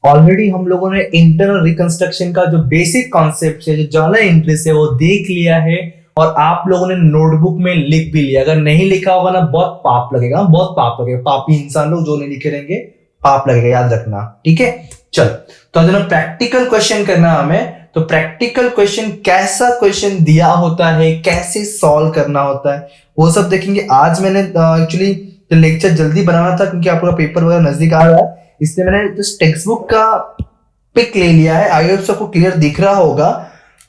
Already हम लोगों ने इंटरनल रिकंस्ट्रक्शन का जो बेसिक कॉन्सेप्ट है, जो जर्नल एंट्रीज है, वो देख लिया है और आप लोगों ने नोटबुक में लिख भी लिया। अगर नहीं लिखा होगा ना, बहुत पाप लगेगा, बहुत पाप लगेगा। पापी इंसान लोग जो नहीं लिखे रहेंगे, पाप लगेगा, याद रखना। ठीक है, चलो तो आज ना प्रैक्टिकल क्वेश्चन करना हमें। तो प्रैक्टिकल क्वेश्चन कैसा क्वेश्चन दिया होता है, कैसे सॉल्व करना होता है, वो सब देखेंगे। आज मैंने एक्चुअली लेक्चर जल्दी बनाना था क्योंकि आपका पेपर वगैरह नजदीक आ रहा है, इसलिए मैंने जस्ट टेक्स्ट बुक का पिक ले लिया है। आई होप सबको क्लियर दिख रहा होगा।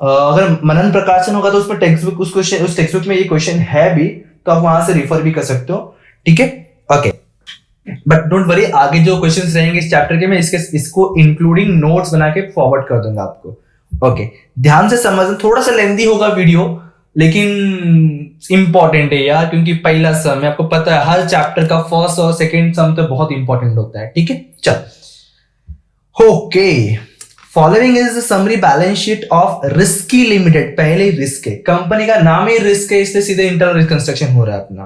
अगर मनन प्रकाशन होगा तो उसमें टेक्स्ट बुक, उस टेक्स्ट बुक में ये क्वेश्चन है भी, तो आप वहां से रिफर भी कर सकते हो। ठीक है, ओके, बट डोंट वरी, आगे जो क्वेश्चंस रहेंगे इस चैप्टर के, मैं इसको इंक्लूडिंग नोट्स बना के फॉरवर्ड कर दूंगा आपको। ओके, ध्यान से समझना, थोड़ा सा लेंथी होगा वीडियो, लेकिन इंपॉर्टेंट है यार, क्योंकि पहला सम है, आपको पता है हर चैप्टर का फर्स्ट और सेकंड सम तो बहुत इंपॉर्टेंट होता है। ठीक है, चल okay. Following is the summary balance sheet of risky limited. पहले रिस्क है, कंपनी का नाम ही रिस्क है, इसलिए सीधे इंटरनल रिकंस्ट्रक्शन हो रहा है अपना।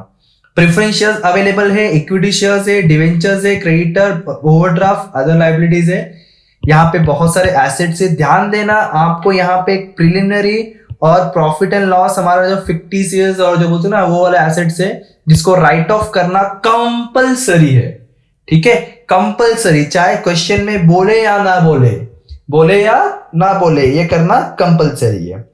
प्रेफरेंस शेयर्स अवेलेबल है, इक्विटी शेयर्स है, डिवेंचर्स है, क्रेडिटर, ओवरड्राफ्ट, अदर लायबिलिटीज है। यहाँ पे बहुत सारे एसेट्स है। ध्यान देना, आपको यहाँ पे एक प्रिलिमिनरी और प्रॉफिट एंड लॉस, हमारा जो फिक्टिशियस और जो बोलते हैं ना वो वाले एसेट्स है, जिसको राइट ऑफ करना कंपलसरी है। ठीक है, कंपलसरी, चाहे क्वेश्चन में बोले या ना बोले, बोले या ना बोले, ये करना कंपलसरी है।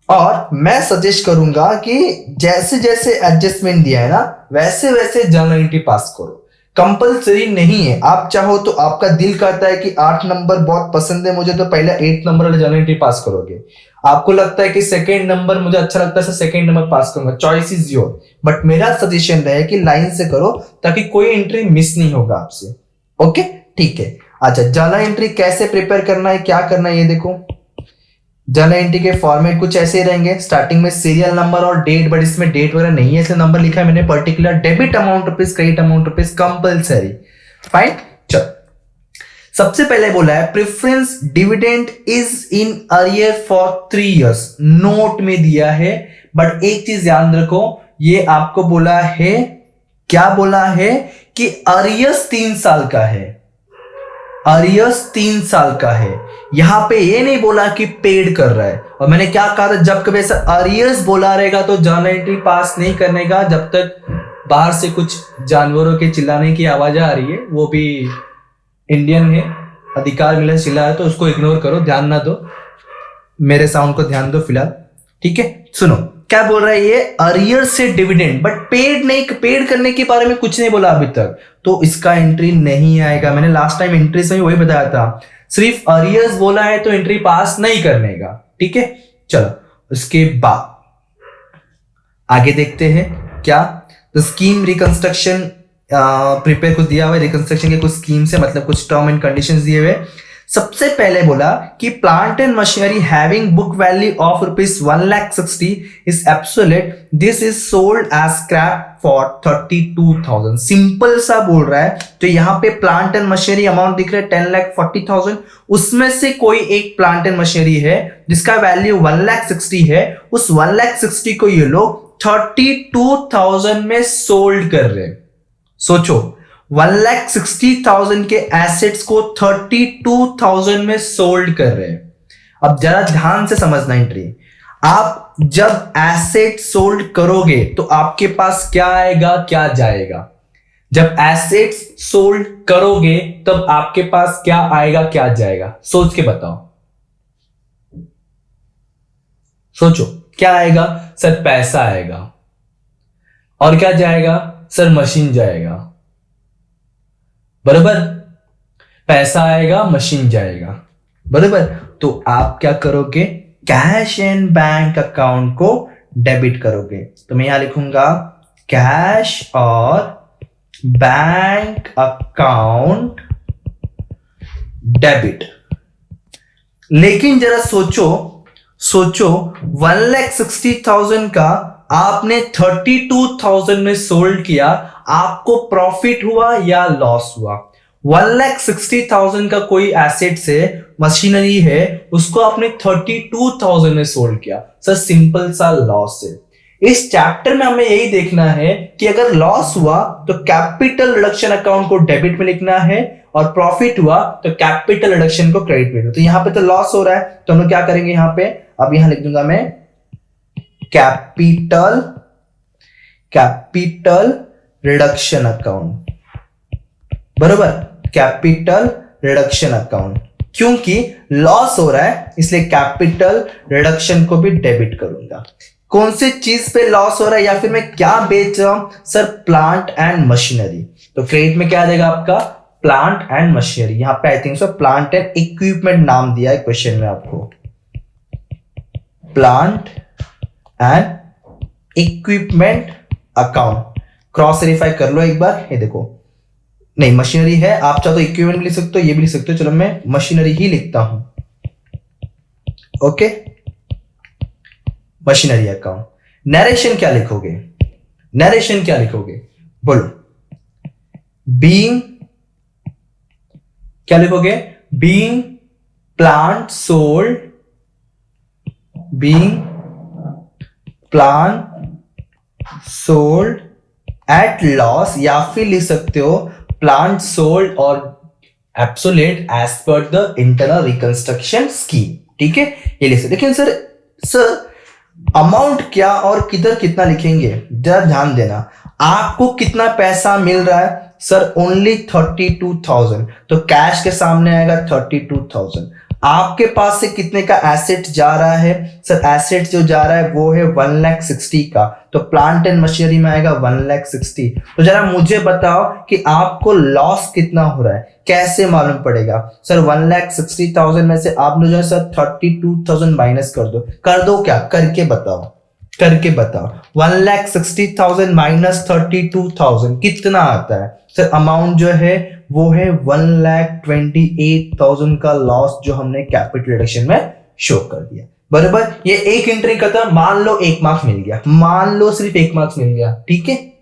और मैं सजेस्ट करूंगा कि जैसे जैसे एडजस्टमेंट दिया है ना, वैसे वैसे जर्नल एंट्री पास करो। कंपलसरी नहीं है, आप चाहो तो, आपका दिल करता है कि 8 नंबर बहुत पसंद है मुझे, तो पहले 8 नंबर वाले जर्नल एंट्री पास करोगे। आपको लगता है कि सेकंड नंबर मुझे अच्छा लगता है, सेकंड नंबर पास करूंगा, चॉइस इज योर। बट मेरा सजेशन रहे कि लाइन से करो, ताकि कोई एंट्री मिस नहीं होगा आपसे। ओके, ठीक है। अच्छा, जर्नल एंट्री कैसे प्रिपेयर करना है, क्या करना है, ये देखो। जर्नल एंट्री के फॉर्मेट कुछ ऐसे रहेंगे। स्टार्टिंग में सीरियल नंबर और डेट, बट इसमें डेट वगैरह नहीं है, इसलिए नंबर लिखा है मैंने particular. Debit amount rupees, credit amount rupees, compulsory. Fine, चलो सबसे पहले बोला है preference dividend is in arrear for 3 years। Note में दिया है, बट एक चीज ध्यान रखो, ये आपको बोला है, क्या बोला है कि अरियर्स 3 साल का है, अरियर्स 3 साल का है। यहां पे ये नहीं बोला कि पेड कर रहा है। और मैंने क्या कहा था, जब कभी ऐसा अरियर्स बोला रहेगा तो जर्नल एंट्री पास नहीं करने का, जब तक बाहर से कुछ जानवरों के चिल्लाने की आवाज आ रही है। वो भी इंडियन है, अधिकार मिला चिल्ला है, तो उसको इग्नोर करो, ध्यान ना दो, मेरे साउंड को ध्यान दो फिलहाल। ठीक है, सुनो क्या बोल रहा है ये, अरियर से डिविडेंड, बट पेड नहीं, पेड करने के बारे में कुछ नहीं बोला अभी तक, तो इसका एंट्री नहीं आएगा। मैंने लास्ट टाइम एंट्री से वही बताया था, सिर्फ अरियर्स बोला है तो एंट्री पास नहीं करने का। ठीक है, चलो उसके बाद आगे देखते हैं क्या। तो स्कीम रिकंस्ट्रक्शन प्रिपेयर कुछ दिया हुआ है, रिकंस्ट्रक्शन के कुछ स्कीम से, मतलब कुछ टर्म एंड कंडीशंस दिए हुए। सबसे पहले बोला कि plant and machinery having book value of rupees 1,60,000 is absolute, this is sold as scrap for 32,000। Simple सा बोल रहा है। तो यहाँ पे प्लांट एंड मशीनरी अमाउंट दिख रहा है 10,40,000, उसमें से कोई एक प्लांट एंड मशीनरी है जिसका वैल्यू 1,60,000 है, उस 1,60,000 को ये लोग 32,000 में सोल्ड कर रहे हैं। सोचो, 1,60,000 के एसेट्स को 32,000 में सोल्ड कर रहे हैं। अब जरा ध्यान से समझना एंट्री, आप जब एसेट सोल्ड करोगे तो आपके पास क्या आएगा, क्या जाएगा। जब एसेट्स सोल्ड करोगे तब आपके पास क्या आएगा, क्या जाएगा, सोच के बताओ, सोचो क्या आएगा। सर पैसा आएगा, और क्या जाएगा, सर मशीन जाएगा। बराबर, पैसा आएगा, मशीन जाएगा, बराबर। तो आप क्या करोगे, कैश एंड बैंक अकाउंट को डेबिट करोगे। तो मैं यहां लिखूंगा कैश और बैंक अकाउंट डेबिट। लेकिन जरा सोचो 1,60,000 का आपने 32,000 में सोल्ड किया, आपको प्रॉफिट हुआ या लॉस हुआ। 1,60,000 का कोई एसेट से मशीनरी है, उसको आपने 32,000 में सोल्ड किया, सर सिंपल सा लॉस है। इस चैप्टर में हमें यही देखना है कि अगर लॉस हुआ तो कैपिटल रिडक्शन अकाउंट को डेबिट में लिखना है, और प्रॉफिट हुआ तो कैपिटल रिडक्शन को क्रेडिट में दो। तो यहाँ पे तो लॉस हो रहा है तो हम लोग क्या करेंगे यहाँ पे, अब यहाँ लिख दूंगा मैं कैपिटल रिडक्शन अकाउंट, बरोबर, कैपिटल रिडक्शन अकाउंट। क्योंकि लॉस हो रहा है इसलिए कैपिटल रिडक्शन को भी डेबिट करूंगा। कौन सी चीज पे लॉस हो रहा है या फिर मैं क्या बेच रहा हूं सर, प्लांट एंड मशीनरी। तो क्रेडिट में क्या देगा आपका, प्लांट एंड मशीनरी। यहां पे I think so plant and equipment नाम दिया है क्वेश्चन में आपको, plant and equipment account. Cross verify कर लो एक बार, ये देखो नहीं मशीनरी है, आप चाहो तो इक्विपमेंट भी लिख सकते हो, ये भी लिख सकते हो, चलो मैं मशीनरी ही लिखता हूं। Okay, machinery account. नरेशन क्या लिखोगे, नरेशन क्या लिखोगे बोलो, बीइंग क्या लिखोगे, being plant sold, being plant sold at loss, या फिर लिख सकते हो प्लांट सोल्ड और absolute as per the internal reconstruction scheme. ठीक है, ये लिख सकते। लेकिन सर अमाउंट क्या और किधर कितना लिखेंगे, जरा ध्यान देना। आपको कितना पैसा मिल रहा है सर, ओनली 32,000, तो कैश के सामने आएगा 32,000। आपके पास से कितने का एसेट जा रहा है सर, एसेट जो जा रहा है वो है 1,60,000 का, तो प्लांट एंड मशीनरी में आएगा 1,60,000। तो जरा मुझे बताओ कि आपको लॉस कितना हो रहा है, कैसे मालूम पड़ेगा सर। 1,60,000 में से आप लोग जो है सर 32,000 माइनस कर दो क्या, करके बताओ, करके बताओ। 1,60,000 माइनस 32,000 कितना आता है सर, अमाउंट जो है वो है 1,28,000 का लॉस जो हमने कैपिटल रिडक्शन में शो कर दिया, बराबर। ये एक एंट्री खत्म, मान लो 1 मार्क्स मिल गया, मान लो सिर्फ 1 मार्क्स मिल गया। ठीक है,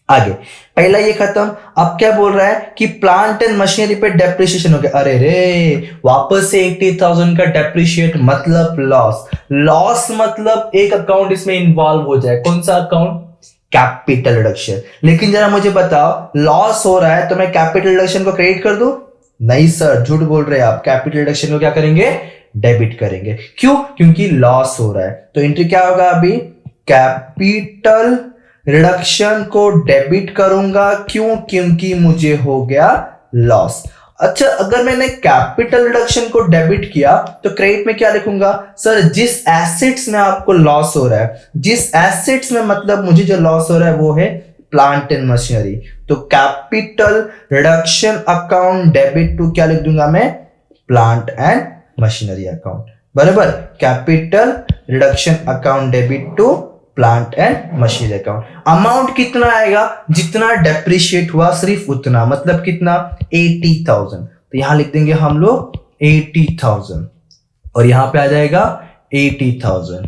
आगे पहला ये खत्म। अब क्या बोल रहा है कि प्लांट एंड मशीनरी पे डेप्रिसिएशन हो गया। अरे रे, वापस से 80,000 का डेप्रिशिएट मतलब लॉस, लॉस मतलब एक अकाउंट इसमें इन्वॉल्व हो जाए। कौन सा अकाउंट, कैपिटल रिडक्शन। लेकिन जरा मुझे बताओ लॉस हो रहा है तो मैं कैपिटल रिडक्शन को क्रेडिट कर दूं, नहीं सर, झूठ बोल रहे हैं आप। कैपिटल रिडक्शन को क्या करेंगे, डेबिट करेंगे। क्यों, क्योंकि लॉस हो रहा है। तो एंट्री क्या होगा अभी, कैपिटल रिडक्शन को डेबिट करूंगा, क्यों, क्योंकि मुझे हो गया लॉस। अच्छा, अगर मैंने कैपिटल रिडक्शन को डेबिट किया तो क्रेडिट में क्या लिखूंगा सर, जिस एसेट्स में आपको लॉस हो रहा है, जिस एसेट्स में मतलब मुझे जो लॉस हो रहा है वो है प्लांट एंड मशीनरी। तो capital reduction account debit to क्या लिख दूंगा मैं, प्लांट एंड मशीनरी अकाउंट, बराबर। Capital reduction account debit to plant and machinery account. Amount कितना आएगा, जितना डेप्रिशिएट हुआ सिर्फ उतना, मतलब कितना, 80,000। तो यहां लिख देंगे हम लोग 80,000 और यहां पे आ जाएगा 80,000।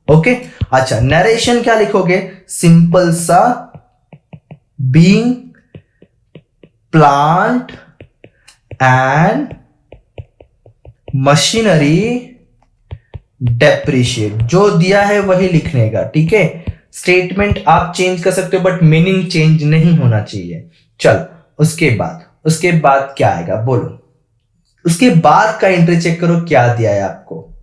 ओके, अच्छा नरेशन क्या लिखोगे, सिंपल सा being plant and machinery depreciate, जो दिया है वही लिखने का। ठीक है, स्टेटमेंट आप चेंज कर सकते हो बट मीनिंग चेंज नहीं होना चाहिए। चल उसके बाद क्या आएगा बोलो, उसके बाद का एंट्री चेक करो क्या दिया है आपको,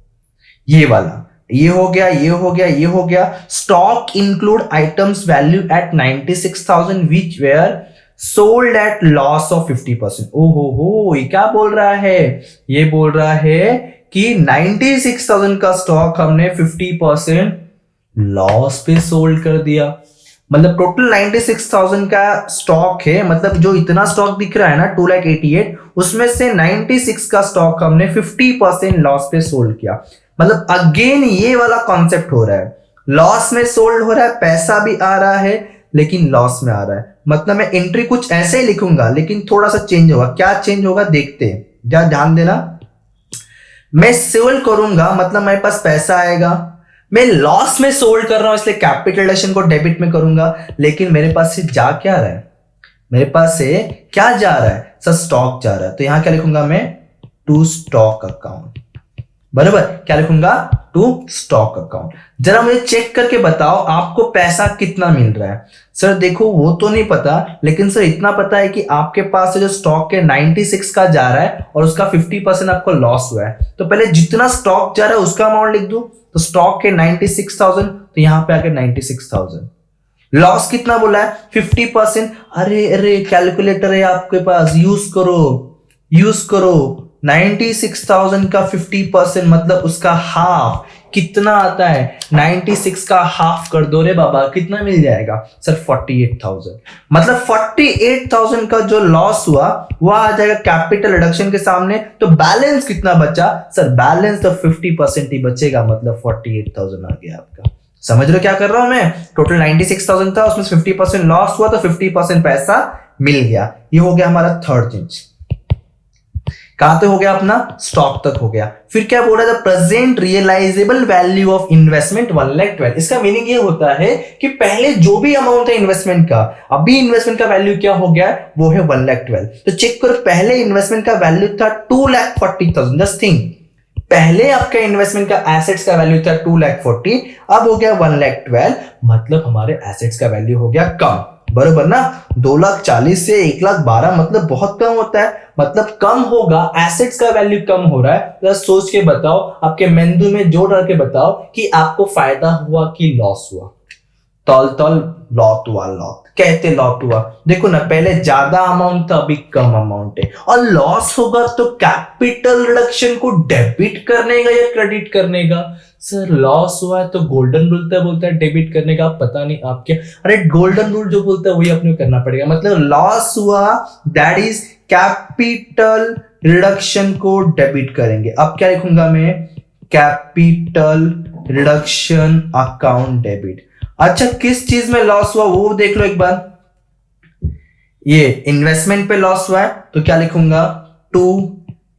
ये वाला, ये हो गया, ये हो गया, ये हो गया। Stock include items value at 96,000 which were sold at loss of 50%। ओहो हो, ये क्या बोल रहा है, ये बोल रहा है कि 96,000 का स्टॉक हमने 50% लॉस पे सोल्ड कर दिया। मतलब टोटल 96,000 का स्टॉक है, मतलब जो इतना स्टॉक दिख रहा है ना 2,88,000, उसमें से 96 का स्टॉक हमने 50% लॉस पे सोल्ड किया। मतलब अगेन ये वाला कॉन्सेप्ट हो रहा है, लॉस में सोल्ड हो रहा है, पैसा भी आ रहा है लेकिन लॉस में आ रहा है। मतलब मैं एंट्री कुछ ऐसे ही लिखूंगा लेकिन थोड़ा सा चेंज होगा। क्या चेंज होगा देखते हैं, जरा ध्यान देना। मैं सोल्ड करूंगा मतलब मेरे पास पैसा आएगा, मैं लॉस में सोल्ड कर रहा हूं इसलिए कैपिटल रिडक्शन को डेबिट में करूंगा। लेकिन मेरे पास से जा क्या रहा है, मेरे पास से क्या जा रहा है सर, स्टॉक जा रहा है। तो यहां क्या लिखूंगा मैं, टू स्टॉक अकाउंट। बराबर, क्या लिखूंगा, टू स्टॉक अकाउंट। जरा मुझे चेक करके बताओ आपको पैसा कितना मिल रहा है। सर देखो वो तो नहीं पता, लेकिन सर इतना पता है कि आपके पास से जो स्टॉक के 96 का जा रहा है और उसका 50% आपको लॉस हुआ है, तो पहले जितना स्टॉक जा रहा है उसका अमाउंट लिख दो। तो स्टॉक के 96,000, तो यहां पे आके 96,000। लॉस कितना बोला है, 50%। अरे अरे कैलकुलेटर है आपके पास, यूज करो यूज करो। 96,000 का 50% मतलब उसका हाफ कितना आता है, 96 का हाफ कर दो रे बाबा, कितना मिल जाएगा सर, 48,000। मतलब 48,000 का जो लॉस हुआ वह आ जाएगा कैपिटल रिडक्शन के सामने। तो बैलेंस कितना बचा सर, बैलेंस तो 50% ही बचेगा, मतलब 48,000 आ गया आपका। समझ रहे हो क्या कर रहा हूं मैं, टोटल 96,000 था, उसमें 50% लॉस हुआ तो 50% पैसा मिल गया। ये हो गया हमारा थर्ड चीज। कहां तक हो गया अपना, स्टॉक तक हो गया। फिर क्या बोल रहा था, present realisable value of investment 1,12,000। इसका मीनिंग ये होता है कि पहले जो भी अमाउंट है इन्वेस्टमेंट का, अभी इन्वेस्टमेंट का वैल्यू क्या हो गया, वो है 1,12,000। तो चेक करो, पहले इन्वेस्टमेंट का वैल्यू था 2,40,000। जस्ट थिंक, पहले आपका इन्वेस्टमेंट का एसेट्स का वैल्यू था 2,40,000, अब हो गया 1,12,000, मतलब हमारे एसेट्स का वैल्यू हो गया कम। बरोबर ना, 2,40,000 से 1,12,000 मतलब बहुत कम होता है, मतलब कम होगा, एसेट्स का वैल्यू कम हो रहा है। तो सोच के बताओ, आपके मेंदू में जोड़ डाल के बताओ कि आपको फायदा हुआ कि लॉस हुआ। तौल तौल लॉट हुआ, लॉट कहते लॉट हुआ। देखो ना, पहले ज्यादा अमाउंट था, अभी कम अमाउंट है। और लॉस होगा तो कैपिटल रिडक्शन को डेबिट करने का या क्रेडिट करने का। सर लॉस हुआ है तो गोल्डन रूल तो बोलता है डेबिट करने का, पता नहीं आप क्या, अरे गोल्डन रूल जो बोलता है वही अपने करना पड़ेगा। मतलब लॉस हुआ दैट इज कैपिटल रिडक्शन को डेबिट करेंगे। अब क्या लिखूंगा मैं, कैपिटल रिडक्शन अकाउंट डेबिट। अच्छा किस चीज में लॉस हुआ वो देख लो एक बार, ये इन्वेस्टमेंट पे लॉस हुआ है तो क्या लिखूंगा, टू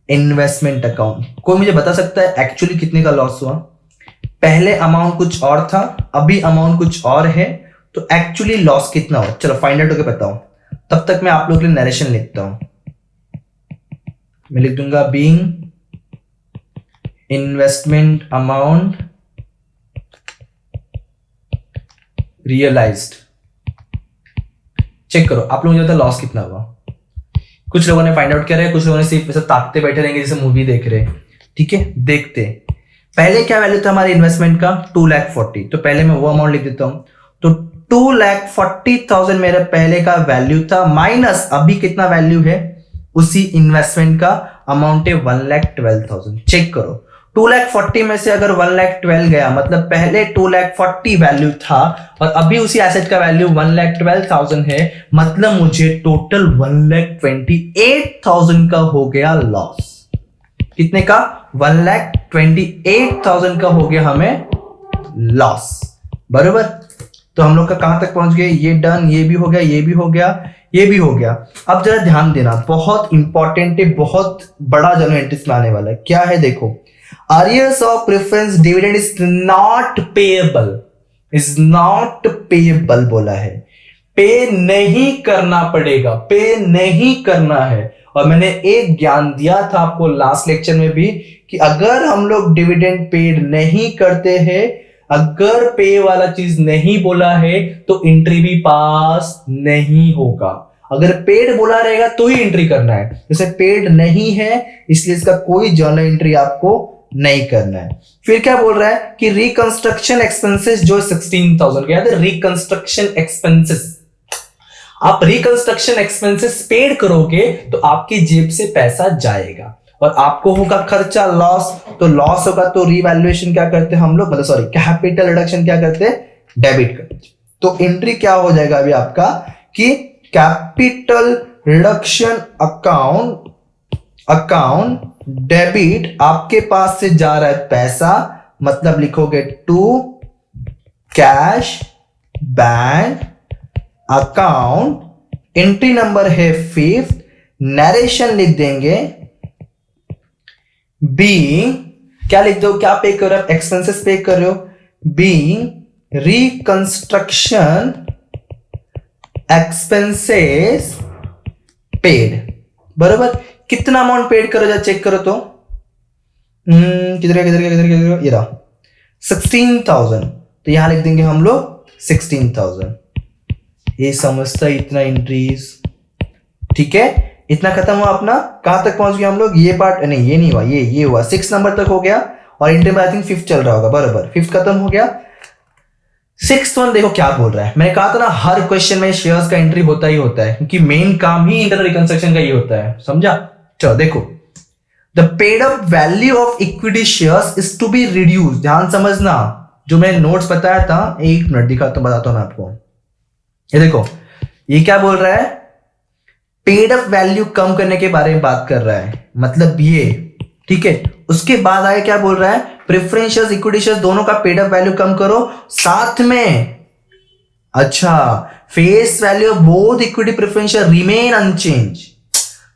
इन्वेस्टमेंट अकाउंट। कोई मुझे बता सकता है एक्चुअली कितने का लॉस हुआ, पहले अमाउंट कुछ और था, अभी अमाउंट कुछ और है, तो एक्चुअली लॉस कितना हो, चलो फाइंड आउट होकर बताओ। तब तक मैं आप लोगों के लिए नरेशन लिखता हूं, मैं लिख दूंगा being investment amount realised. Check करो आप लोगों को पता लॉस कितना हुआ। कुछ लोगों ने फाइंड आउट किया है, कुछ लोगों ने सिर्फ ऐसा ताकते बैठे रहेंगे जैसे मूवी देख रहे। ठीक है, देखते पहले क्या वैल्यू था हमारे इन्वेस्टमेंट का, 2,40,000। तो पहले मैं वो अमाउंट लिख देता हूं। तो 2,40,000 मेरा पहले का वैल्यू था, माइनस अभी कितना वैल्यू है उसी इन्वेस्टमेंट का अमाउंट है 1,12,000। चेक करो 2,40,000 में से अगर 1,12,000 गया, मतलब पहले 2,40,000 वैल्यू था और अभी उसी एसेट का वैल्यू 1,12,000 है, मतलब मुझे टोटल 1,28,000 का हो गया लॉस। कितने का, 1,28,000 का हो गया हमें लॉस। बरोबर, तो हम लोग का कहां तक पहुंच गए, ये डन, ये भी हो गया, ये भी हो गया, ये भी हो गया। अब जरा ध्यान देना, बहुत इंपॉर्टेंट है, बहुत बड़ा जर्नल एंट्रीज में आने वाला है। क्या है देखो, arrears of preference dividend is not payable, is not payable बोला है, पे नहीं करना पड़ेगा, पे नहीं करना है। और मैंने एक ज्ञान दिया था आपको लास्ट लेक्चर में भी कि अगर हम लोग डिविडेंड पेड नहीं करते हैं, अगर पे वाला चीज नहीं बोला है तो एंट्री भी पास नहीं होगा। अगर पेड बोला रहेगा तो ही एंट्री करना है, जैसे पेड नहीं है इसलिए इसका कोई जर्नल एंट्री आपको नहीं करना है। फिर क्या बोल रहा है कि रिकंस्ट्रक्शन एक्सपेंसेस जो 16,000 के, याद है रिकंस्ट्रक्शन एक्सपेंसेस, आप रिकंस्ट्रक्शन एक्सपेंसेस पेड करोगे तो आपकी जेब से पैसा जाएगा और आपको होगा खर्चा लॉस। तो लॉस होगा तो रिवैल्यूएशन क्या करते हैं हम लोग, मतलब सॉरी कैपिटल रिडक्शन क्या करते हैं, डेबिट करते। तो एंट्री क्या हो जाएगा अभी आपका कि कैपिटल रिडक्शन अकाउंट डेबिट, आपके पास से जा रहा है पैसा, मतलब लिखोगे to cash bank account, entry number है 5th, नरेशन लिख देंगे बीइंग, क्या लिख दो, क्या पे कर रहे हो, एक्सपेंसेस पे कर रहे हो, बीइंग रिकंस्ट्रक्शन एक्सपेंसेस पेड। बरोबर, कितना अमाउंट पेड करो, जा चेक करो तो किधर ये रहा 16,000, तो यहां लिख देंगे हम लोग 16,000। ये समझता इतना इंक्रीज, ठीक है। इतना खत्म हुआ अपना। कहां तक पहुंच गए हम लोग? ये पार्ट नहीं, ये नहीं हुआ, ये हुआ 6 नंबर तक हो गया, और इंटर में आई थिंक 5th चल रहा होगा, बराबर 5th खत्म हो गया। 6th वन देखो क्या बोल रहा है। मैंने कहा था ना हर क्वेश्चन में शेयर्स का एंट्री होता ही होता है, क्योंकि मेन काम ही इंटरनल रिकंस्ट्रक्शन का ही होता है, समझा। चलो देखो, the paid up value of equity shares is to be reduce. ध्यान समझना, जो मैंने नोट्स बताया था, 1 मिनट दिखाता हूं, बताता हूं मैं आपको। ये देखो, ये क्या बोल रहा है? पेड अप वैल्यू कम करने के बारे में बात कर रहा है, मतलब ये, ठीक है। उसके बाद आगे क्या बोल रहा है? प्रेफरेंस शेयर्स, इक्विटी शेयर्स दोनों का पेड अप वैल्यू कम करो, साथ में अच्छा face value of both equity preference share remain unchange.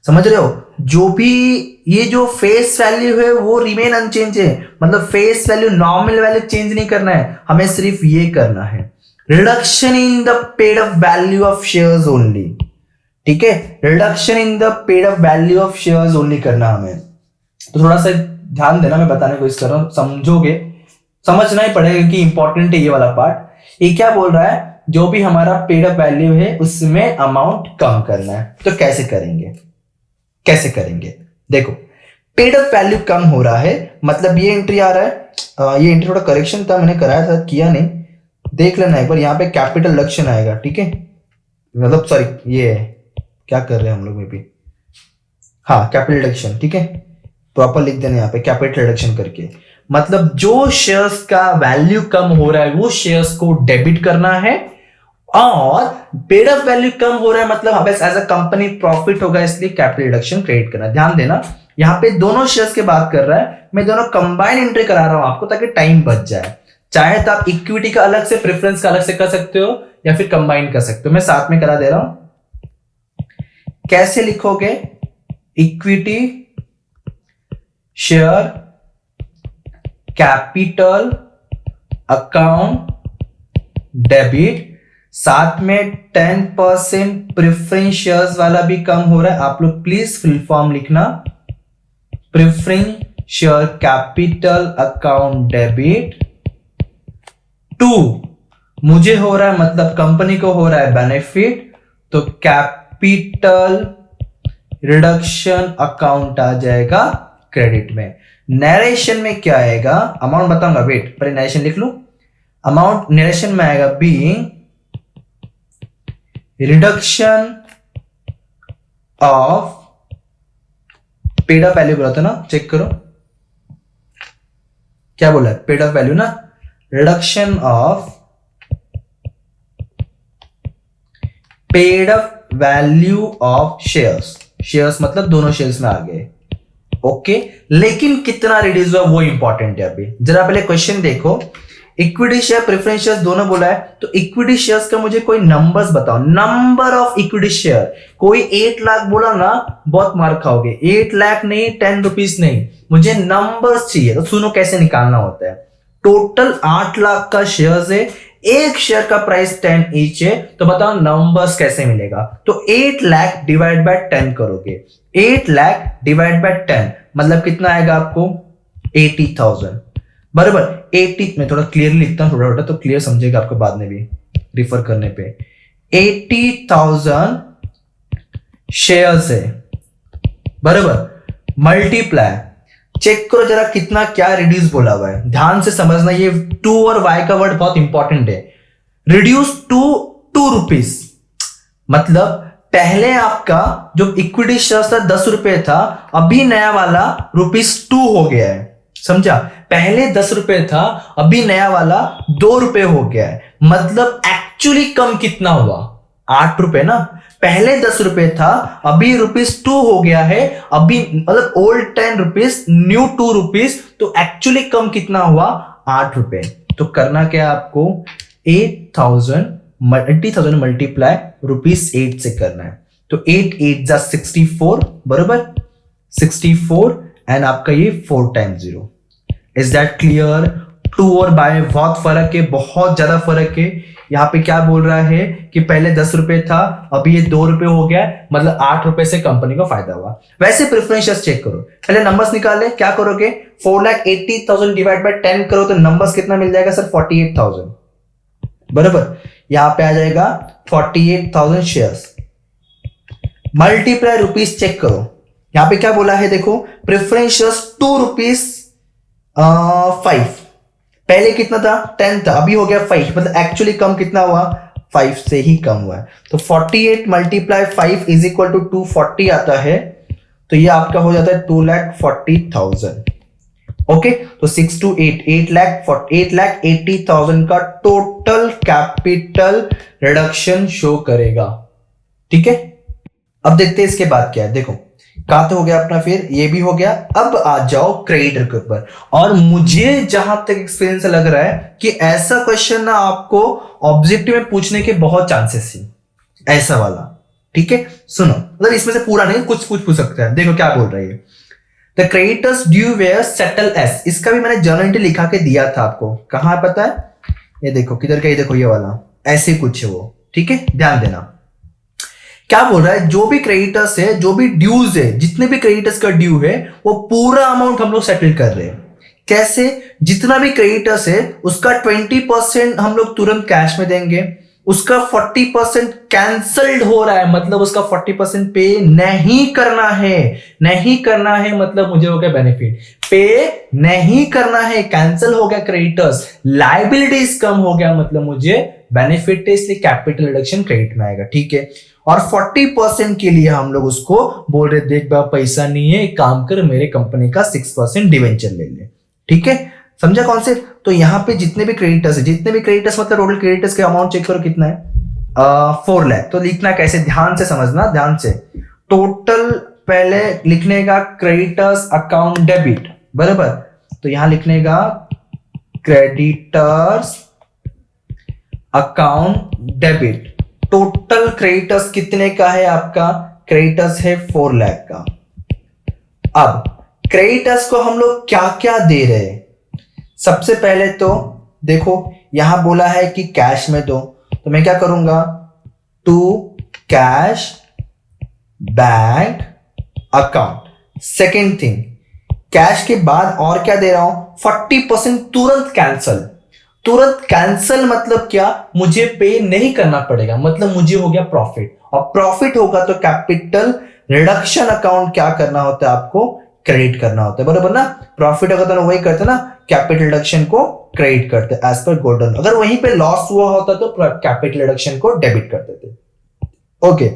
समझ रहे हो? जो भी ये जो फेस वैल्यू है वो रिमेन अनचेंज है, मतलब face value nominal value change नहीं करना है, हमें सिर्फ ये करना है, reduction in the paid up value of shares only, ठीक है। Reduction in the paid up value of shares only करना हमें। तो थोड़ा सा ध्यान देना, मैं बताने की कोशिश कर रहा हूं, समझोगे, समझना ही पड़ेगा कि इंपॉर्टेंट है ये वाला पार्ट। ये क्या बोल रहा है? जो भी हमारा पेड अप वैल्यू है उसमें अमाउंट कम करना है। तो कैसे करेंगे? कैसे करेंगे? देखो, पेड अप वैल्यू कम हो रहा है, मतलब ये एंट्री आ रहा है। ये एंट्री थोड़ा करेक्शन था, मैंने कराया था, किया नहीं, देख लेना एक बार। यहाँ पे कैपिटल रिडक्शन आएगा, ठीक है, मतलब सॉरी ये क्या कर रहे हैं हम लोग में भी, हाँ कैपिटल रिडक्शन, ठीक है, प्रॉपर लिख देना यहाँ पे कैपिटल रिडक्शन करके। मतलब जो शेयर्स का वैल्यू कम हो रहा है वो शेयर्स को डेबिट करना है, और पेड अप वैल्यू कम हो रहा है मतलब एज अ कंपनी प्रॉफिट होगा, इसलिए कैपिटल रिडक्शन क्रिएट करना। ध्यान देना, यहाँ पे दोनों शेयर्स की बात कर रहा है, मैं दोनों कंबाइन एंट्री करा रहा हूं आपको ताकि टाइम बच जाए। चाहे तो आप इक्विटी का अलग से, प्रेफरेंस का अलग से कर सकते हो, या फिर कंबाइन कर सकते हो। मैं साथ में करा दे रहा हूं। कैसे लिखोगे? Equity share capital account debit, साथ में 10% प्रेफरेंस शेयर्स वाला भी कम हो रहा है। आप लोग प्लीज फुल फॉर्म लिखना, preference share capital account debit 2 मुझे हो रहा है, मतलब कंपनी को हो रहा है बेनिफिट, तो कैपिटल रिडक्शन अकाउंट आ जाएगा क्रेडिट में। नरेशन में क्या आएगा? अमाउंट बताऊंगा, वेट पहले नरेशन लिख लूं। अमाउंट नरेशन में आएगा being reduction of paid up value बोला था ना, चेक करो क्या बोला है, पेड अप वैल्यू ना, reduction of paid up value of shares. Shares मतलब दोनों शेयर्स में आ गए, ओके। लेकिन कितना रिड्यूस हुआ वो इंपॉर्टेंट है। अभी जरा पहले क्वेश्चन देखो, इक्विटी शेयर प्रेफरेंस शेयर्स दोनों बोला है, तो इक्विटी शेयर्स का मुझे कोई नंबर्स बताओ, नंबर ऑफ इक्विटी शेयर। कोई 8 लाख बोला ना, बहुत मार खाओगे। 8 लाख नहीं, 10 रुपीज नहीं, मुझे नंबर्स चाहिए। तो सुनो कैसे निकालना होता है। टोटल 8 लाख का शेयर्स है, एक शेयर का प्राइस 10 ईच है, तो बताओ नंबर्स कैसे मिलेगा। तो 8 लाख डिवाइड बाय 10 करोगे, 8 लाख डिवाइड बाय 10 मतलब कितना आएगा आपको? 80,000, बराबर। 80 में थोड़ा क्लियरली लिखता हूं, थोड़ा तो क्लियर समझेगा आपको बाद में भी रिफर करने पे। 80,000 शेयर्स है, बराबर, मल्टीप्लाई, चेक करो जरा कितना क्या रिड्यूस बोला हुआ है। ध्यान से समझना, ये 2 और y का वर्ड बहुत इंपॉर्टेंट है। रिड्यूस टू 2 रुपीज, मतलब पहले आपका जो इक्विटी शेयर्स था 10 रुपए था, अभी नया वाला ₹2 हो गया है, समझा। पहले 10 रुपए था, अभी नया वाला 2 रुपए हो गया है, मतलब एक्चुअली कम कितना हुआ? 8 रुपए ना। पहले 10 रुपए था, अभी ₹2 हो गया है, अभी मतलब ओल्ड 10 रुपीज, न्यू 2 रुपीज, तो एक्चुअली कम कितना हुआ? 8 रुपए। तो करना क्या आपको? 80,000 मल्टीप्लाई ₹8 से करना है। तो 8 8 जा 64, बराबर, 64 एंड आपका ये 4 टाइम्स 0। Is that clear? 2 और बाय बहुत फर्क है, बहुत ज्यादा फर्क है। यहाँ पे क्या बोल रहा है कि पहले 10 रुपए था, अभी ये 2 रुपए हो गया, मतलब 8 रुपए से कंपनी को फायदा हुआ। वैसे प्रेफरेंस चेक करो, पहले नंबर्स निकाले, क्या करोगे 4,80,000 डिवाइड बाय 10 करो तो नंबर्स कितना मिल जाएगा सर 48,000, बराबर। यहां पे आ जाएगा 48,000 शेयर्स, मल्टीप्लाई रुपीस चेक करो, यहां पे क्या बोला है देखो, प्रेफरेंस शेयर्स 2 रुपीस 5, पहले कितना था 10 था, अभी हो गया 5, मतलब एक्चुअली कम कितना हुआ 5 से ही कम हुआ है। तो 48 मल्टीप्लाई 5 इज इक्वल टू 240 आता है, तो ये आपका हो जाता है 2,40,000। ओके, तो 6 to 8 8,80,000 का टोटल कैपिटल रिडक्शन शो करेगा। ठीक है, अब देखते हैं इसके बाद क्या है। देखो कहा तो हो गया अपना, फिर ये भी हो गया। अब आ जाओ क्रेडिटर के ऊपर, और मुझे जहां तक एक्सपीरियंस लग रहा है कि ऐसा क्वेश्चन ना आपको ऑब्जेक्टिव में पूछने के बहुत चांसेस है, ऐसा वाला। ठीक है, सुनो, मतलब इसमें से पूरा नहीं, कुछ पूछ सकता है। देखो क्या बोल रही है, the creditors due were settle as, इसका भी मैंने जर्नल एंट्री लिखा के दिया था आपको, कहां पता है, ये देखो किधर का, ये देखो ये वाला, ऐसे कुछ है वो। ठीक है, ध्यान देना क्या बोल रहा है, जो भी क्रेडिटर्स है, जो भी ड्यूज है, जितने भी क्रेडिटर्स का ड्यू है वो पूरा अमाउंट हम लोग सेटल कर रहे हैं। कैसे, जितना भी क्रेडिटर्स है उसका 20% हम लोग तुरंत कैश में देंगे, उसका 40% कैंसल्ड हो रहा है, मतलब उसका 40% पे नहीं करना है, नहीं करना है, मतलब मुझे हो गया बेनिफिट, पे नहीं करना है, कैंसिल हो गया क्रेडिटर्स, लायबिलिटीज कम हो गया, मतलब मुझे बेनिफिट है, इसलिए कैपिटल रिडक्शन क्रेडिट में आएगा। ठीक है, और 40% के लिए हम लोग उसको बोल रहे, देख बाबा पैसा नहीं है, एक काम कर मेरे कंपनी का 6% डिवेंचर ले ले। ठीक है, समझा कॉन्सेप्ट। तो यहाँ पे जितने भी क्रेडिटर्स है, जितने भी क्रेडिटर्स मतलब टोटल क्रेडिटर्स के अमाउंट चेक करो कितना है 4 लाख। तो लिखना कैसे, ध्यान से समझना, ध्यान से। टोटल पहले लिखने का क्रेडिटर्स अकाउंट डेबिट, बराबर, तो यहां लिखने का creditors account debit. Total creditors कितने का है आपका, क्रेडिटर्स है 4 लाख का। अब क्रेडिटर्स को हम लोग क्या क्या दे रहे हैं, सबसे पहले तो देखो यहां बोला है कि कैश में दो, तो मैं क्या करूंगा, to cash bank account. Second thing, cash के बाद और क्या दे रहा हूं, 40% तुरंत कैंसल। तुरंत कैंसल मतलब क्या, मुझे पे नहीं करना पड़ेगा, मतलब मुझे हो गया प्रॉफिट, और प्रॉफिट होगा तो कैपिटल रिडक्शन अकाउंट क्या करना होता है, आपको क्रेडिट करना होता है, बराबर ना। प्रॉफिट होगा तो वही करते ना, कैपिटल रिडक्शन को क्रेडिट करते एज पर गोल्डन। अगर वहीं पे लॉस हुआ होता तो कैपिटल रिडक्शन को डेबिट करते थे। ओके,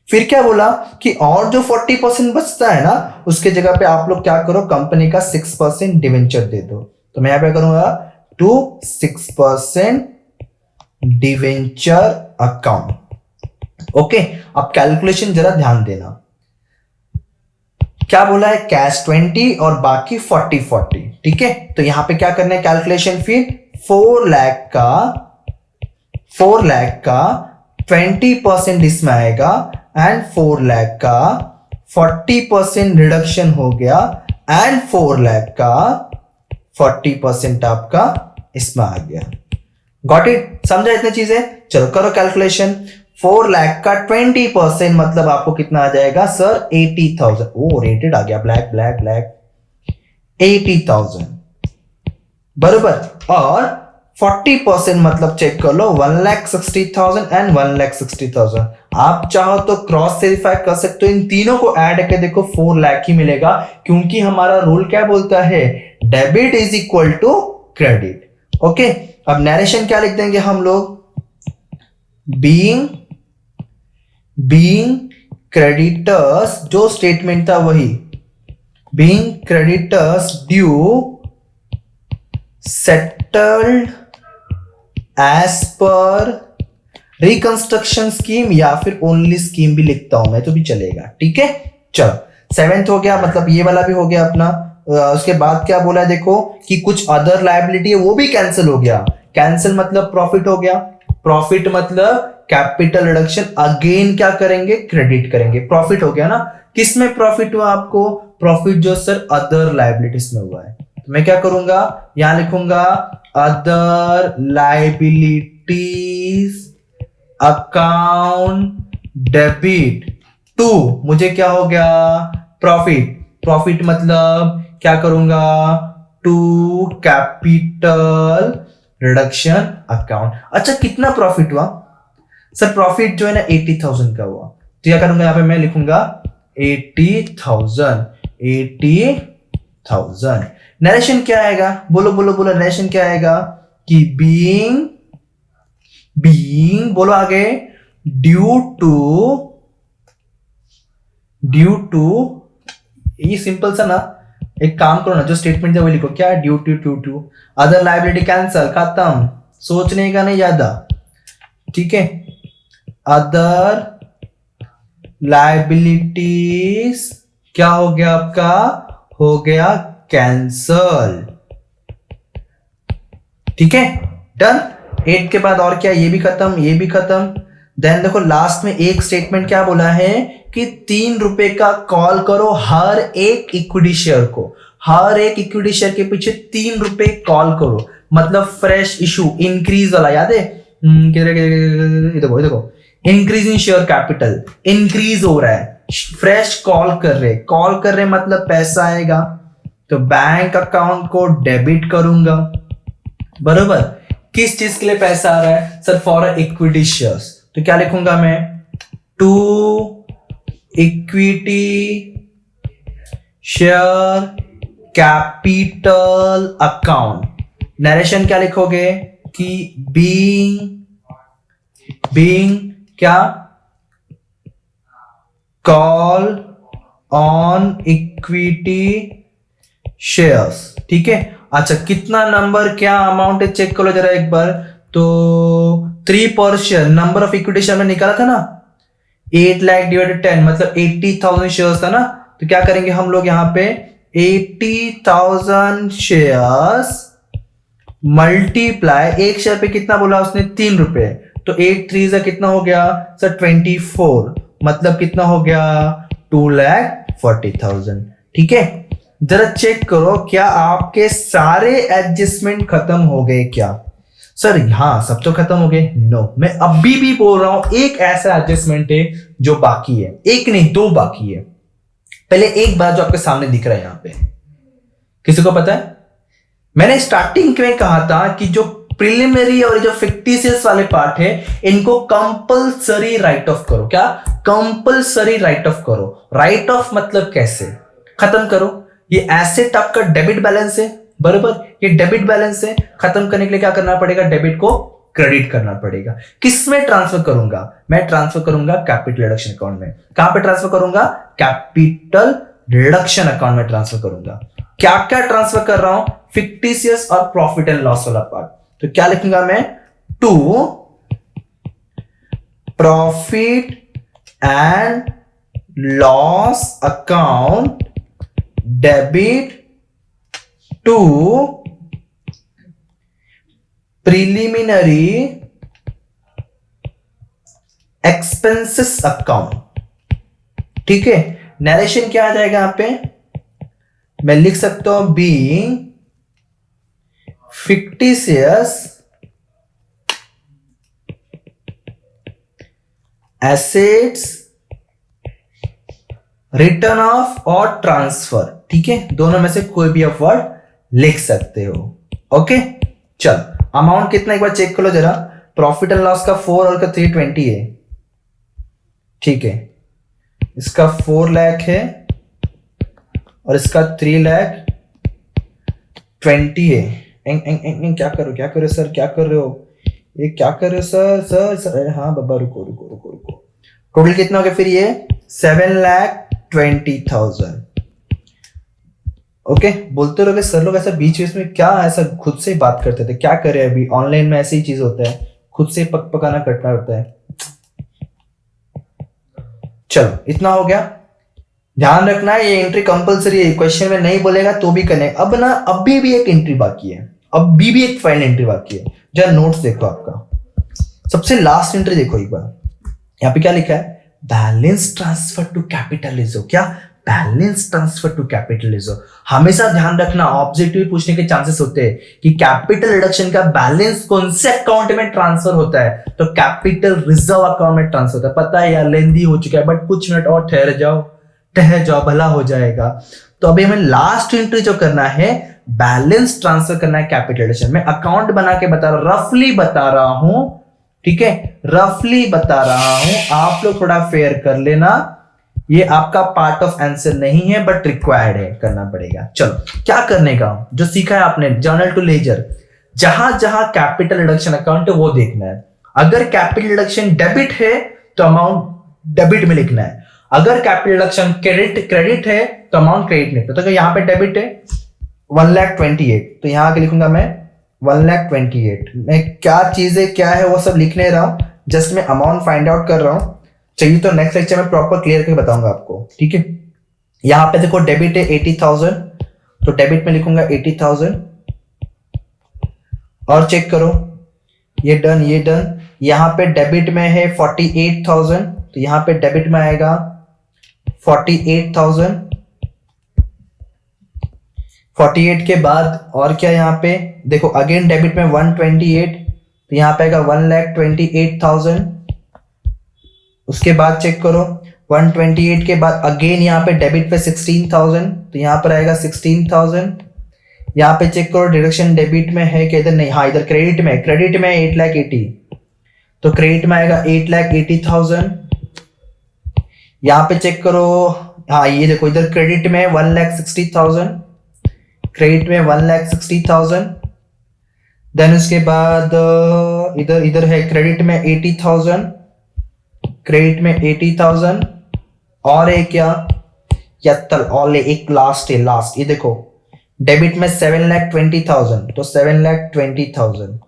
फिर क्या बोला कि और जो 40% बचता है ना, उसके जगह पे आप लोग क्या करो, कंपनी का 6% डिवेंचर दे दो। तो मैं यहां पे करूंगा टू 6% डिवेंचर अकाउंट। ओके, अब कैलकुलेशन जरा ध्यान देना, क्या बोला है, कैश 20 और बाकी 40। ठीक है, तो यहां पे क्या करना है कैलकुलेशन, फिर 4 लाख का 20% इसमें आएगा, एंड 4 लाख का 40% रिडक्शन हो गया, एंड 4 लाख का 40% आपका इसमें आ गया। गॉट इट, समझा इतनी चीजें। चलो करो कैलकुलेशन, 4 लाख का 20% मतलब आपको कितना आ जाएगा सर 80,000। ओ रेटेड आ गया, ब्लैक ब्लैक ब्लैक, 80,000 बरोबर। और 40% मतलब चेक कर लो 1,60,000 एंड 1,60,000। आप चाहो तो क्रॉस वेरीफाई कर सकते हो, इन तीनों को ऐड करके देखो 4 लाख ही मिलेगा, क्योंकि हमारा रूल क्या बोलता है, debit is equal to credit. Okay, अब नरेशन क्या लिख देंगे हम लोग, बीइंग क्रेडिटर्स, जो स्टेटमेंट था वही, being creditors due settled as per reconstruction scheme, या फिर ओनली स्कीम भी लिखता हूं मैं तो भी चलेगा। ठीक है, चलो 7th हो गया, मतलब ये वाला भी हो गया अपना। उसके बाद क्या बोला है देखो, कि कुछ अदर लायबिलिटी है वो भी कैंसिल हो गया। कैंसिल मतलब प्रॉफिट हो गया, प्रॉफिट मतलब कैपिटल रिडक्शन, अगेन क्या करेंगे, क्रेडिट करेंगे। प्रॉफिट हो गया ना, किस में प्रॉफिट हुआ आपको, प्रॉफिट जो सर अदर लायबिलिटीज में हुआ है। तो मैं क्या करूंगा, यहां लिखूंगा other liability account debit to, मुझे क्या हो गया, प्रॉफिट। प्रॉफिट मतलब क्या करूंगा, टू कैपिटल रिडक्शन अकाउंट। अच्छा कितना प्रॉफिट हुआ सर, प्रॉफिट जो है ना 80,000 का हुआ, तो क्या करूंगा यहां पे मैं लिखूंगा 80,000। नरेशन क्या आएगा, बोलो बोलो बोलो, नरेशन क्या आएगा कि बीइंग बोलो आगे, ड्यू टू ये सिंपल सा ना, एक काम करो ना, जो स्टेटमेंट है वो लिखो, क्या due to other liability cancel, खत्म, सोचने का नहीं ज्यादा, ठीक है। अदर लायबिलिटीज क्या हो गया आपका, हो गया कैंसल, ठीक है, डन। 8 के बाद और क्या, ये भी खत्म, ये भी खत्म। देन देखो लास्ट में एक स्टेटमेंट क्या बोला है कि 3 रुपए का कॉल करो हर एक इक्विटी शेयर को, हर एक इक्विटी शेयर के पीछे 3 रुपए कॉल करो, मतलब फ्रेश इशू, इंक्रीज वाला याद है, देखो increase in share capital, increase हो रहा है, फ्रेश कॉल कर रहे मतलब पैसा आएगा, तो बैंक अकाउंट को डेबिट करूंगा, बरोबर। किस चीज के लिए पैसा आ रहा है सर, फॉर इक्विटी शेयर्स, तो क्या लिखूंगा मैं, to equity share capital account. Narration क्या लिखोगे कि बीइंग क्या, कॉल ऑन इक्विटी शेयर्स, ठीक है। अच्छा कितना नंबर, क्या अमाउंट है, चेक करो जरा एक बार, तो 3 पर share, number of equity share में निकाला था ना, 8 लाख डिवाइडेड 10 मतलब 80,000 शेयर्स था ना, तो क्या करेंगे हम लोग यहाँ पे 80,000 शेयर्स मल्टीप्लाई, एक शेयर पे कितना बोला उसने, 3 रुपए, तो 8 3 से कितना हो गया सर 24, मतलब कितना हो गया 2,40,000, ठीक है। जरा चेक करो क्या आपके सारे एडजस्टमेंट खत्म हो गए क्या सर, हाँ सब तो खत्म हो गए, नो, मैं अभी भी बोल रहा हूं एक ऐसा एडजस्टमेंट है जो बाकी है, एक नहीं 2 बाकी है। पहले एक बात जो आपके सामने दिख रहा है यहां पे, किसी को पता है, मैंने स्टार्टिंग में कहा था कि जो प्रिलिमिनरी और जो फिक्टिशियस वाले पार्ट है इनको कंपलसरी राइट ऑफ करो, क्या कंपलसरी राइट ऑफ करो। राइट ऑफ मतलब कैसे, खत्म करो, ये एसेट आपका डेबिट बैलेंस है, बराबर, ये डेबिट बैलेंस है, खत्म करने के लिए क्या करना पड़ेगा, डेबिट को क्रेडिट करना पड़ेगा। किस में ट्रांसफर करूंगा, मैं ट्रांसफर करूंगा कैपिटल रिडक्शन अकाउंट में। कहां पे ट्रांसफर करूंगा, कैपिटल रिडक्शन अकाउंट में ट्रांसफर करूंगा। क्या क्या ट्रांसफर कर रहा हूं, फिक्टिशियस और प्रॉफिट एंड लॉस वाला पार्ट, तो क्या लिखूंगा मैं, to profit and loss account debit to preliminary expenses account, ठीक है। नरेशन क्या आ जाएगा यहां पे, मैं लिख सकता हूं being fictitious assets return of और ट्रांसफर, ठीक है, दोनों में से कोई भी आप वर्ड लिख सकते हो, ओके। चल अमाउंट कितना एक बार चेक कर लो जरा, प्रॉफिट एंड लॉस का 4 और का 320 है, ठीक है, इसका 4 लाख है और इसका 3,20,000 है। क्या करो सर, क्या कर रहे हो, ये क्या कर रहे हो सर, हाँ बाबा रुको, टोटल कितना हो गया फिर ये 7,20,000, ओके। बोलते रहोगे सर लोग ऐसा बीच में क्या ऐसा खुद से ही बात करते थे, क्या करे, अभी ऑनलाइन में ऐसी ही चीज होता है, खुद से पकाना कटना होता है। चलो इतना हो गया, ध्यान रखना है ये एंट्री कंपलसरी है, क्वेश्चन में नहीं बोलेगा तो भी करने। अब ना अभी भी एक एंट्री बाकी है, अभी भी एक फाइनल एंट्री बाकी है, जरा नोट्स देखो आपका, सबसे लास्ट एंट्री देखो एक बार, यहां पे क्या लिखा है, balance transfer to capital reserve, क्या balance transfer to capital reserve. हमेशा ध्यान रखना, ऑब्जेक्टिव पूछने के चांसेस होते हैं कि कैपिटल रिडक्शन का बैलेंस कौन से अकाउंट में ट्रांसफर होता है, तो कैपिटल रिजर्व अकाउंट में ट्रांसफर होता है। पता है यार लेंदी हो चुका है, बट कुछ मिनट और ठहर जाओ, भला हो जाएगा। तो अभी हमें लास्ट एंट्री जो करना है, बैलेंस ट्रांसफर करना है कैपिटल रिडक्शन में। अकाउंट बना के बता रहा हूं, रफली बता रहा हूं, ठीक है, रफली बता रहा हूं, आप लोग थोड़ा फेयर कर लेना। ये आपका पार्ट ऑफ आंसर नहीं है, बट रिक्वायर्ड है, करना पड़ेगा। चलो क्या करने का, जो सीखा है आपने जर्नल टू लेजर, जहां जहां कैपिटल रिडक्शन अकाउंट है वो देखना है। अगर कैपिटल रिडक्शन डेबिट है तो अमाउंट डेबिट में लिखना है, अगर कैपिटल रिडक्शन क्रेडिट है तो अमाउंट क्रेडिट में। तो यहां पे डेबिट है 1,28,000, तो यहां आके लिखूंगा मैं 1,28,000। मैं क्या चीजें क्या है वो सब लिख नहीं रहा हूं, जस्ट मैं अमाउंट फाइंड आउट कर रहा हूं। चाहिए तो नेक्स्ट लेक्चर में प्रॉपर क्लियर करके बताऊंगा आपको, ठीक है। यहां पे देखो डेबिट है 80,000, तो डेबिट में लिखूंगा 80,000 और चेक करो, ये डन। यहां पे डेबिट में है 48,000, तो यहां पे डेबिट में आएगा 48,000। 48 के बाद और क्या, यहां पे देखो अगेन डेबिट में 128, तो यहां पे आएगा 1,28,000। उसके बाद चेक करो 128 के बाद अगेन यहाँ पे डेबिट पे 16,000, तो यहाँ पर आएगा 16,000। यहाँ पे चेक करो डिडक्शन डेबिट में है कि इधर नहीं, हाँ इधर क्रेडिट में 8,80,000, तो क्रेडिट में आएगा 8,80,000। यहाँ पे चेक करो, हाँ ये देखो इधर क्रेडिट में 1,60,000, क्रेडिट में 1,60,000। देन उसके बाद इधर है क्रेडिट में 80,000, क्रेडिट में 80,000। और एक क्या और एक लास्ट है, ये देखो डेबिट में 7,20,000, तो 7,20,000।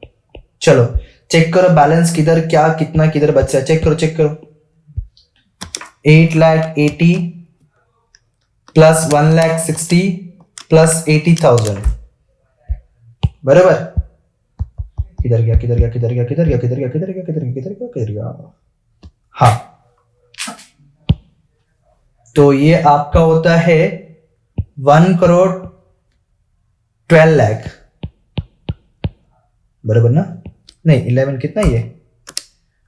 चलो चेक करो बैलेंस किधर क्या कितना किधर बचा है, चेक करो 8,80,000 प्लस 1,60,000 प्लस 80,000, बराबर। किधर गया, हाँ। तो ये आपका होता है 1,12,00,000, बराबर ना? नहीं 11 कितना ये,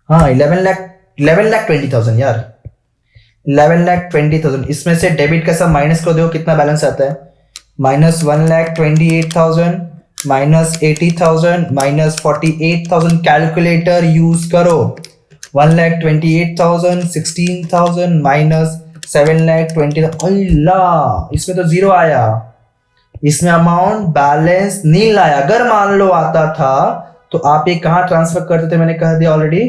हाँ 11,20,000 यार, 11,20,000। इसमें से डेबिट का सब माइनस कर दो, कितना बैलेंस आता है, minus 1,28,000 minus 80,000 minus 48,000। Calculator use करो, 1,28,000 16,000 माइनस 7,20,000। अल्लाह, इसमें तो जीरो आया, इसमें अमाउंट बैलेंस नील आया। अगर मान लो आता था तो आप ये कहां ट्रांसफर करते थे, मैंने कह दिया ऑलरेडी,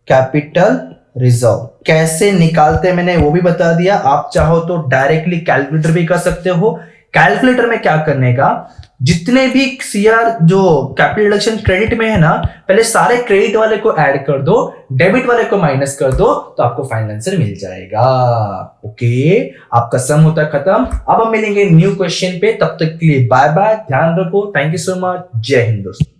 कैपिटल रिजर्व। कैसे निकालते मैंने वो भी बता दिया। आप चाहो तो डायरेक्टली कैलकुलेटर भी कर सकते हो। कैलकुलेटर में क्या करने का, जितने भी सीआर जो कैपिटल रिडक्शन क्रेडिट में है ना, पहले सारे क्रेडिट वाले को ऐड कर दो, डेबिट वाले को माइनस कर दो, तो आपको फाइनल आंसर मिल जाएगा। ओके, आपका सम होता है खत्म। अब हम मिलेंगे न्यू क्वेश्चन पे, तब तक के लिए बाय बाय, ध्यान रखो, थैंक यू सो मच, जय हिंद दोस्तों।